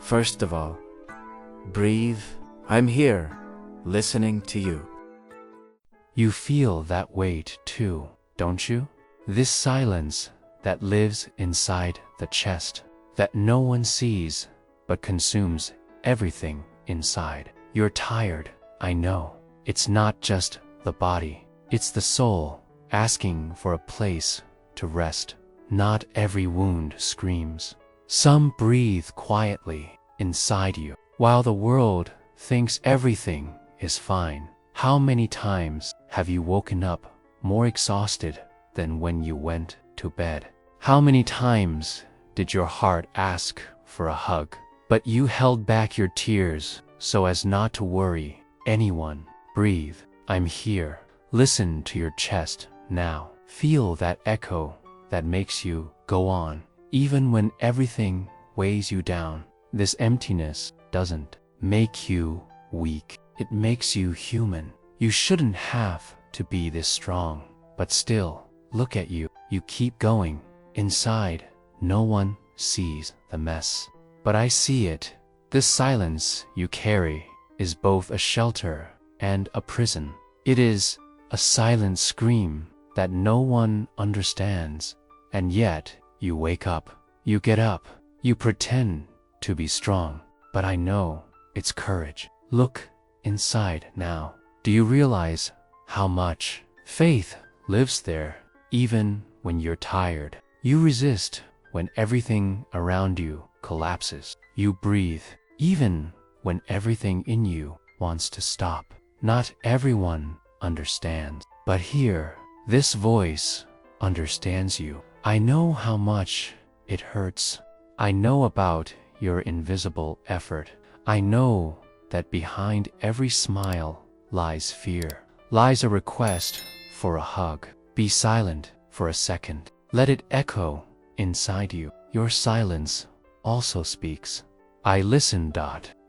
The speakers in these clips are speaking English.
First of all, breathe. I'm here, listening to you. You feel that weight too, don't you? This silence that lives inside the chest, that no one sees but consumes everything inside. You're tired, I know. It's not just the body, it's the soul asking for a place to rest. Not every wound screams. Some breathe quietly inside you, while the world thinks everything is fine. How many times have you woken up more exhausted than when you went to bed? How many times did your heart ask for a hug, but you held back your tears so as not to worry anyone? Breathe. I'm here. Listen to your chest now. Feel that echo that makes you go on, even when everything weighs you down. This emptiness doesn't make you weak. It makes you human. You shouldn't have to be this strong, but still, look at you. You keep going. Inside, no one sees the mess. But I see it. This silence you carry is both a shelter and a prison. It is a silent scream that no one understands. And yet, you wake up. You get up. You pretend to be strong. But I know it's courage. Look inside now. Do you realize how much faith lives there? Even when you're tired, you resist when everything around you collapses. You breathe, even when everything in you wants to stop. Not everyone understands, but here, this voice understands you. I know how much it hurts. I know about your invisible effort. I know that behind every smile lies fear, lies a request for a hug. Be silent for a second. Let it echo inside you. Your silence also speaks. I listen,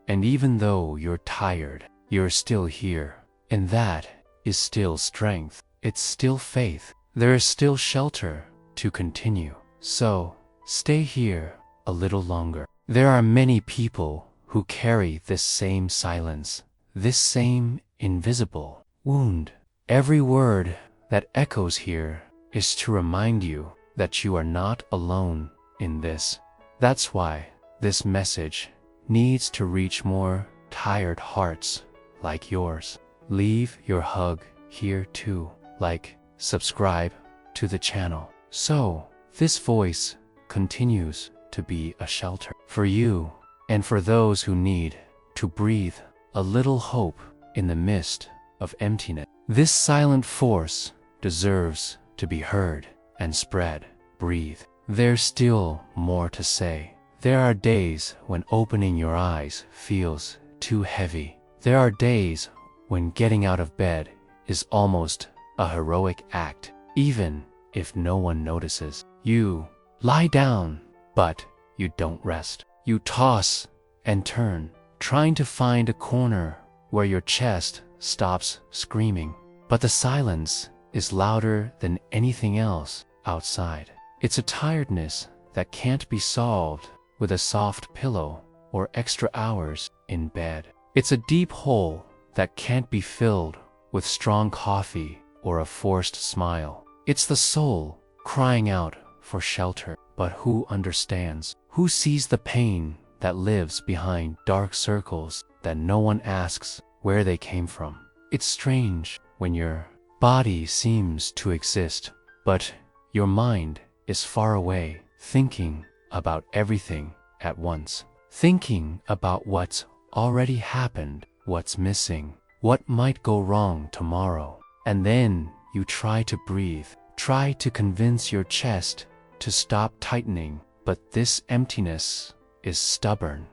and even though you're tired, you're still here. And that is still strength. It's still faith. There is still shelter to continue. So, stay here a little longer. There are many people who carry this same silence, this same invisible wound. Every word that echoes here is to remind you that you are not alone in this. That's why this message needs to reach more tired hearts like yours. Leave your hug here too. Like, subscribe to the channel, so this voice continues to be a shelter for you and for those who need to breathe a little hope in the midst of emptiness. This silent force deserves to be heard and spread. Breathe. There's still more to say. There are days when opening your eyes feels too heavy. There are days when getting out of bed is almost a heroic act, even if no one notices. You lie down, but you don't rest. You toss and turn, trying to find a corner where your chest stops screaming. But the silence is louder than anything else outside. It's a tiredness that can't be solved with a soft pillow or extra hours in bed. It's a deep hole that can't be filled with strong coffee or a forced smile. It's the soul crying out for shelter. But who understands? Who sees the pain that lives behind dark circles that no one asks where they came from? It's strange when your body seems to exist, but your mind is far away, thinking about everything at once. Thinking about what's already happened, what's missing, what might go wrong tomorrow. And then you try to breathe, try to convince your chest to stop tightening, but this emptiness is stubborn.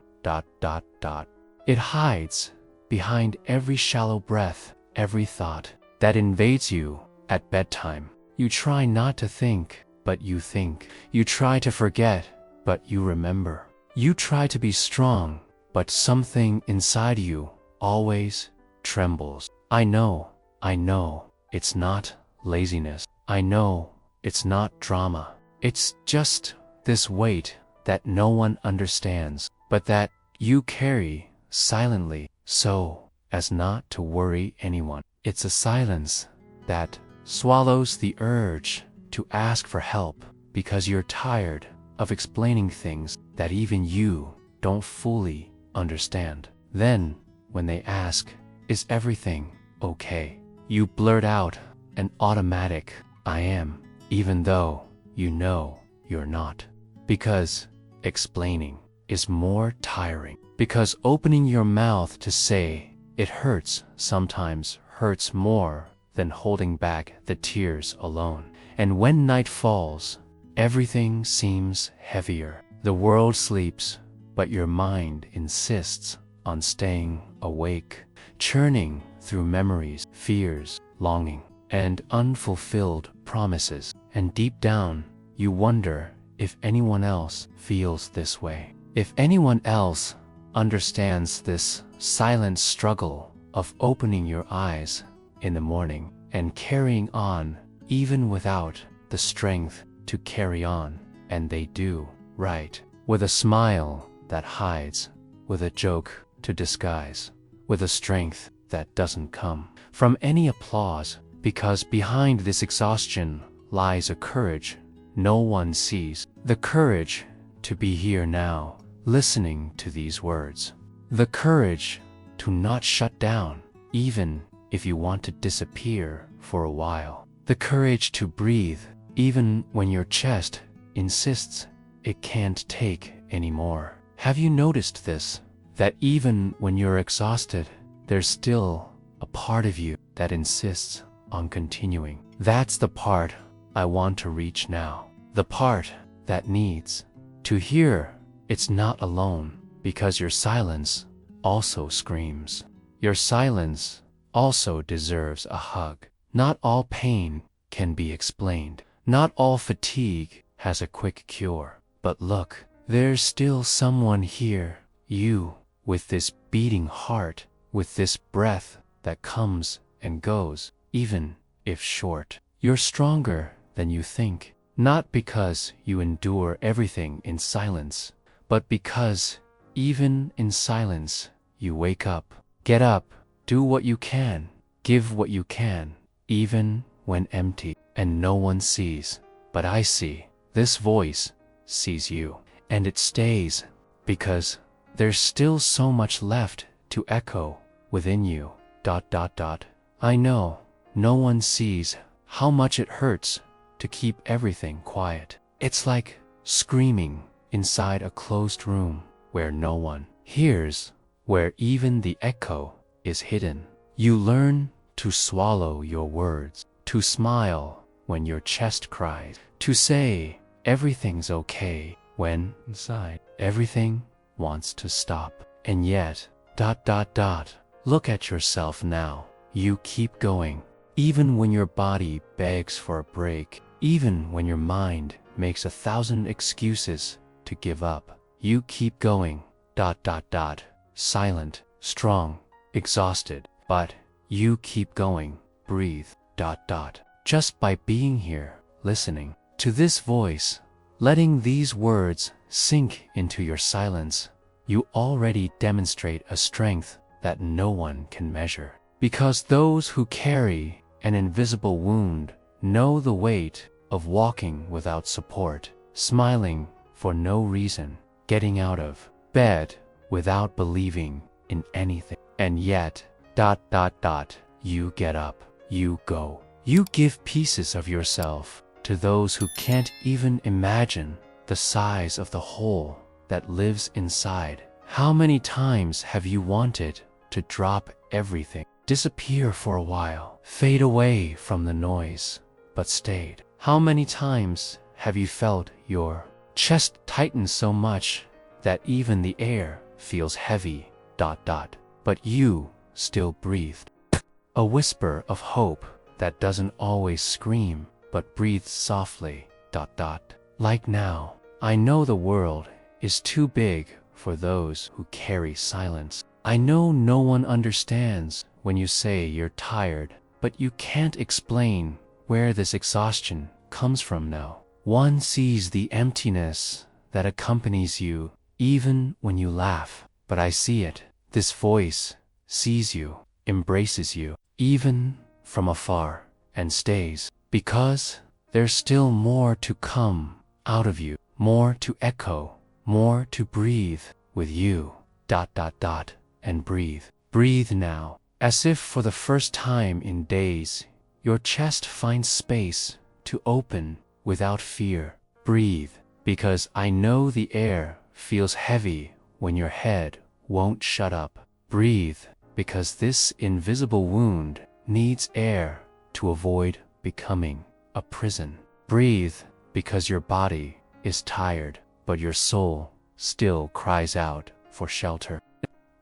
It hides behind every shallow breath, every thought that invades you at bedtime. You try not to think, but you think. You try to forget, but you remember. You try to be strong, but something inside you always trembles. I know, it's not laziness. I know, it's not drama. It's just this weight that no one understands, but that you carry silently so as not to worry anyone. It's a silence that swallows the urge to ask for help because you're tired of explaining things that even you don't fully understand. Then, when they ask, "Is everything okay?" you blurt out an automatic, "I am," even though you know you're not. Because explaining is more tiring. Because opening your mouth to say it hurts sometimes hurts more than holding back the tears alone. And when night falls, everything seems heavier. The world sleeps, but your mind insists on staying awake, churning through memories, fears, longing, and unfulfilled promises. And deep down, you wonder if anyone else feels this way. If anyone else understands this silent struggle of opening your eyes in the morning and carrying on even without the strength to carry on. And they do, right? With a smile that hides, with a joke to disguise, with a strength that doesn't come from any applause, because behind this exhaustion lies a courage no one sees. The courage to be here now, listening to these words. The courage to not shut down, even if you want to disappear for a while. The courage to breathe, even when your chest insists it can't take anymore. Have you noticed this? That even when you're exhausted, there's still a part of you that insists on continuing. That's the part I want to reach now. The part that needs to hear it's not alone, because your silence also screams. Your silence also deserves a hug. Not all pain can be explained. Not all fatigue has a quick cure. But look, there's still someone here. You, with this beating heart, with this breath that comes and goes, even if short. You're stronger than you think. Not because you endure everything in silence, but because even in silence, you wake up. Get up, do what you can, give what you can, even when empty and no one sees. But I see. This voice sees you, and it stays because there's still so much left to echo within you. I know no one sees how much it hurts to keep everything quiet. It's like screaming inside a closed room where no one hears, where even the echo is hidden. You learn to swallow your words, to smile when your chest cries, to say everything's okay when inside everything wants to stop. And yet, look at yourself now. You keep going, even when your body begs for a break, even when your mind makes 1,000 excuses to give up. You keep going, silent, strong, exhausted, but you keep going. Breathe, just by being here, listening to this voice, letting these words sink into your silence, you already demonstrate a strength that no one can measure. Because those who carry an invisible wound know the weight of walking without support, smiling for no reason, getting out of bed without believing in anything. And yet, you get up, you go. You give pieces of yourself to those who can't even imagine the size of the hole that lives inside. How many times have you wanted to drop everything, disappear for a while, fade away from the noise, but stayed? How many times have you felt your chest tighten so much that even the air feels heavy, but you still breathed? A whisper of hope that doesn't always scream, but breathes softly, like now. I know the world is too big for those who carry silence. I know no one understands when you say you're tired, but you can't explain where this exhaustion comes from now. One sees the emptiness that accompanies you even when you laugh, but I see it. This voice sees you, embraces you, even from afar, and stays, because there's still more to come out of you, more to echo, more to breathe with you. And breathe. Breathe now, as if for the first time in days, your chest finds space to open without fear. Breathe, because I know the air feels heavy when your head won't shut up. Breathe, because this invisible wound needs air to avoid becoming a prison. Breathe, because your body is tired, but your soul still cries out for shelter.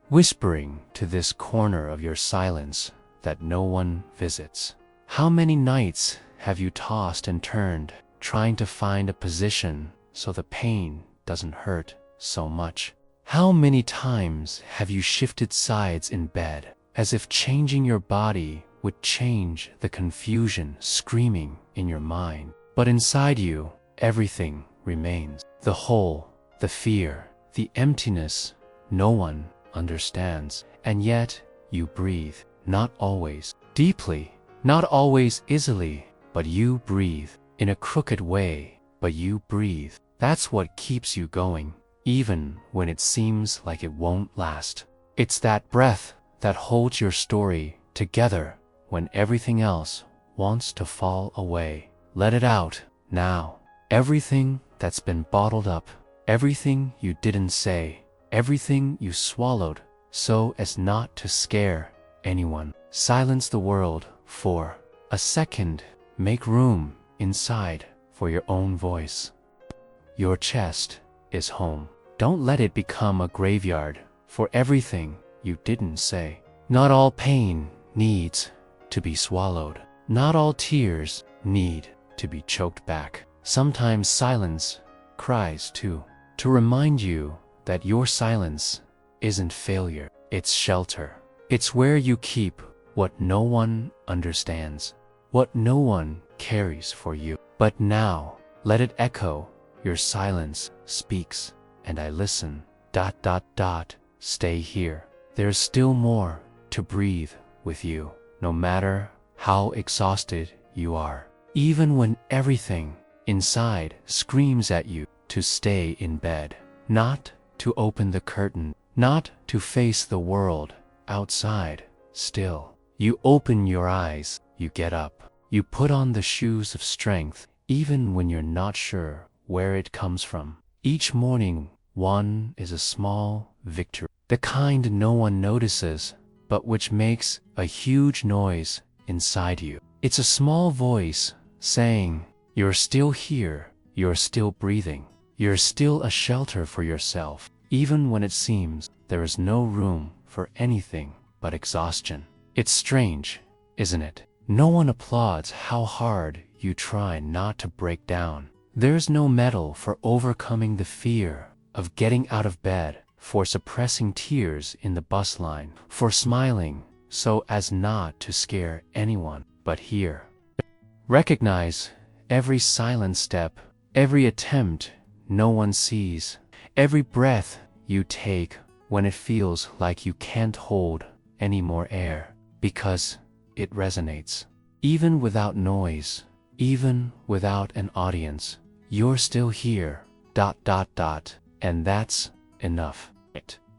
Whispering to this corner of your silence that no one visits. How many nights have you tossed and turned, trying to find a position so the pain doesn't hurt so much? How many times have you shifted sides in bed, as if changing your body would change the confusion screaming in your mind? But inside you, everything remains. The hole, the fear, the emptiness no one understands. And yet, you breathe. Not always deeply, not always easily, but you breathe. In a crooked way, but you breathe. That's what keeps you going, even when it seems like it won't last. It's that breath that holds your story together when everything else wants to fall away. Let it out now. Everything that's been bottled up, everything you didn't say, everything you swallowed so as not to scare anyone. Silence the world for a second. Make room inside for your own voice. Your chest is home. Don't let it become a graveyard for everything you didn't say. Not all pain needs to be swallowed. Not all tears need to be choked back. Sometimes silence cries too, to remind you that your silence isn't failure, it's shelter. It's where you keep what no one understands, what no one carries for you. But now, let it echo. Your silence speaks, and I listen. Stay here. There's still more to breathe with you, no matter how exhausted you are. Even when everything inside screams at you to stay in bed, not to open the curtain, not to face the world outside. Still, you open your eyes, you get up, you put on the shoes of strength, even when you're not sure where it comes from. Each morning, one is a small victory, the kind no one notices, but which makes a huge noise inside you. It's a small voice saying, you're still here, you're still breathing, you're still a shelter for yourself, even when it seems there is no room for anything but exhaustion. It's strange, isn't it? No one applauds how hard you try not to break down. There's no medal for overcoming the fear of getting out of bed, for suppressing tears in the bus line, for smiling so as not to scare anyone. But here, recognize every silent step, every attempt no one sees, every breath you take when it feels like you can't hold any more air, because it resonates. Even without noise, even without an audience, you're still here. And that's enough.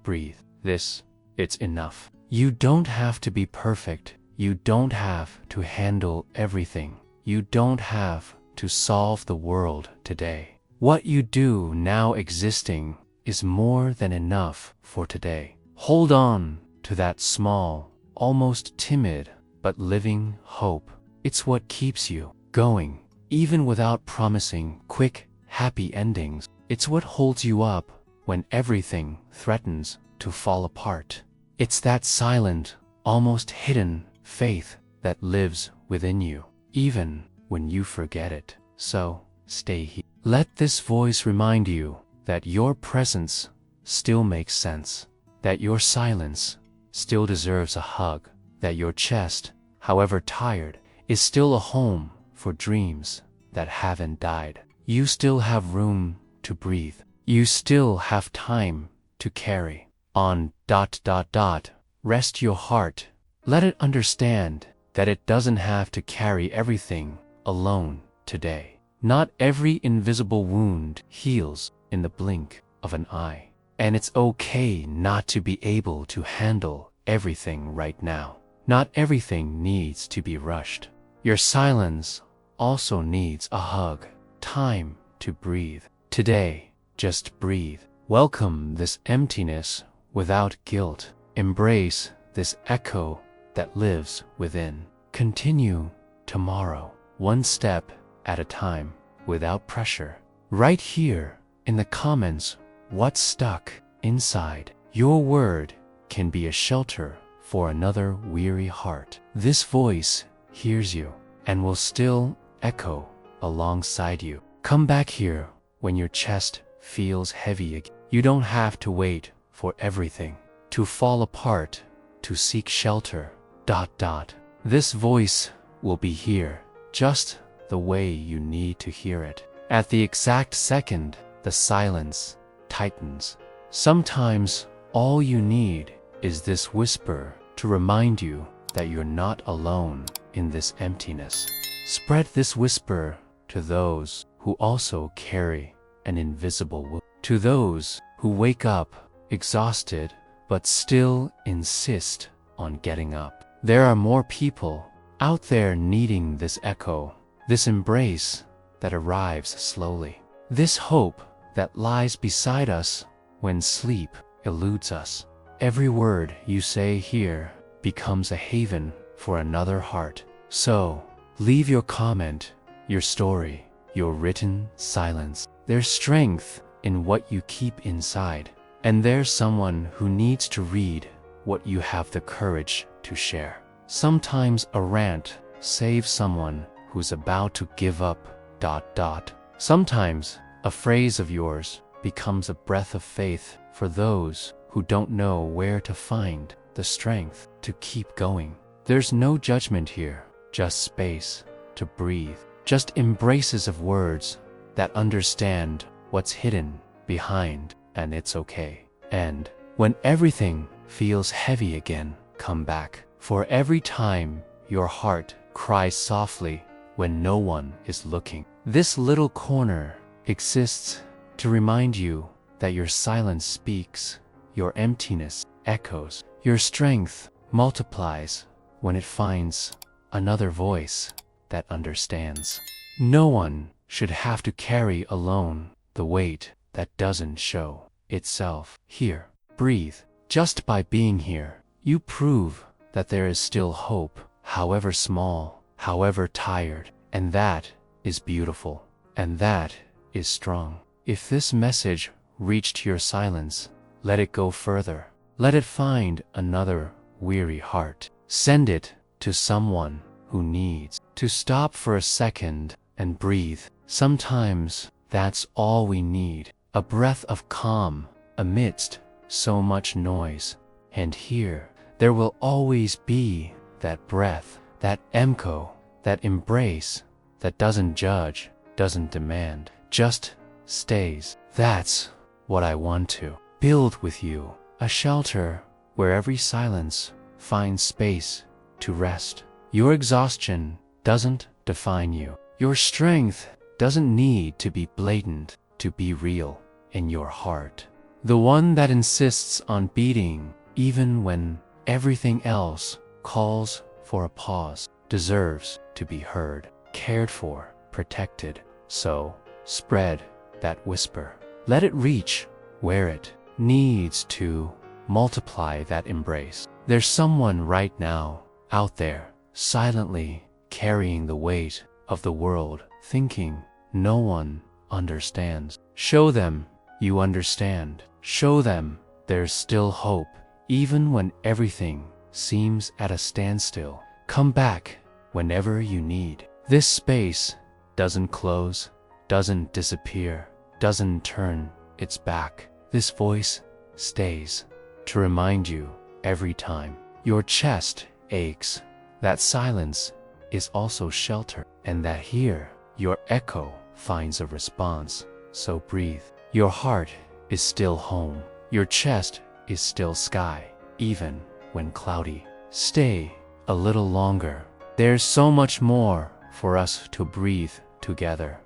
Breathe. It's enough. You don't have to be perfect. You don't have to handle everything. You don't have to solve the world today. What you do now existing is more than enough for today. Hold on to that small, almost timid, but living hope. It's what keeps you going, even without promising quick, happy endings. It's what holds you up when everything threatens to fall apart. It's that silent, almost hidden faith that lives within you, even when you forget it. So, stay here. Let this voice remind you that your presence still makes sense, that your silence still deserves a hug, that your chest, however tired, is still a home for dreams that haven't died. You still have room to breathe. You still have time to carry. on ... Rest your heart. Let it understand that it doesn't have to carry everything alone today. Not every invisible wound heals in the blink of an eye. And it's okay not to be able to handle everything right now. Not everything needs to be rushed. Your silence also needs a hug, time to breathe. Today, just breathe. Welcome this emptiness without guilt. Embrace this echo that lives within. Continue tomorrow, one step at a time, without pressure. Right here in the comments, what's stuck inside? Your word can be a shelter for another weary heart. This voice hears you and will still echo alongside you. Come back here when your chest feels heavy again. You don't have to wait for everything to fall apart to seek shelter. This voice will be here just the way you need to hear it. At the exact second the silence tightens. Sometimes all you need is this whisper to remind you that you're not alone in this emptiness. Spread this whisper to those who also carry an invisible wound. To those who wake up exhausted but still insist on getting up. There are more people out there needing this echo, this embrace that arrives slowly, this hope that lies beside us when sleep eludes us. Every word you say here becomes a haven for another heart. So, leave your comment, your story, your written silence. There's strength in what you keep inside, and there's someone who needs to read what you have the courage to share. Sometimes a rant saves someone who's about to give up. Sometimes a phrase of yours becomes a breath of faith for those who don't know where to find the strength to keep going. There's no judgment here, just space to breathe, just embraces of words that understand what's hidden behind, and it's okay. And when everything feels heavy again, come back. For every time your heart cries softly when no one is looking, this little corner exists to remind you that your silence speaks, your emptiness echoes, your strength multiplies when it finds another voice that understands. No one should have to carry alone the weight that doesn't show itself. Here, breathe. Just by being here, you prove that there is still hope, however small, however tired, and that is beautiful, and that is strong. If this message reached your silence, let it go further. Let it find another weary heart. Send it to someone who needs to stop for a second and breathe. Sometimes that's all we need, a breath of calm amidst so much noise. And here, there will always be that breath, that echo, that embrace that doesn't judge, doesn't demand, just stays. That's what I want to build with you, a shelter where every silence finds space to rest. Your exhaustion doesn't define you. Your strength doesn't need to be blatant to be real in your heart. The one that insists on beating even when everything else calls for a pause deserves to be heard, cared for, protected. So, spread that whisper. Let it reach where it needs to. Multiply that embrace. There's someone right now out there silently carrying the weight of the world, thinking no one understands. Show them you understand. Show them there's still hope, even when everything seems at a standstill. Come back whenever you need. This space doesn't close, doesn't disappear, doesn't turn its back. This voice stays to remind you every time your chest aches that silence is also shelter, and that here your echo finds a response. So breathe. Your heart is still home. Your chest is still sky, even when cloudy. Stay a little longer. There's so much more for us to breathe together.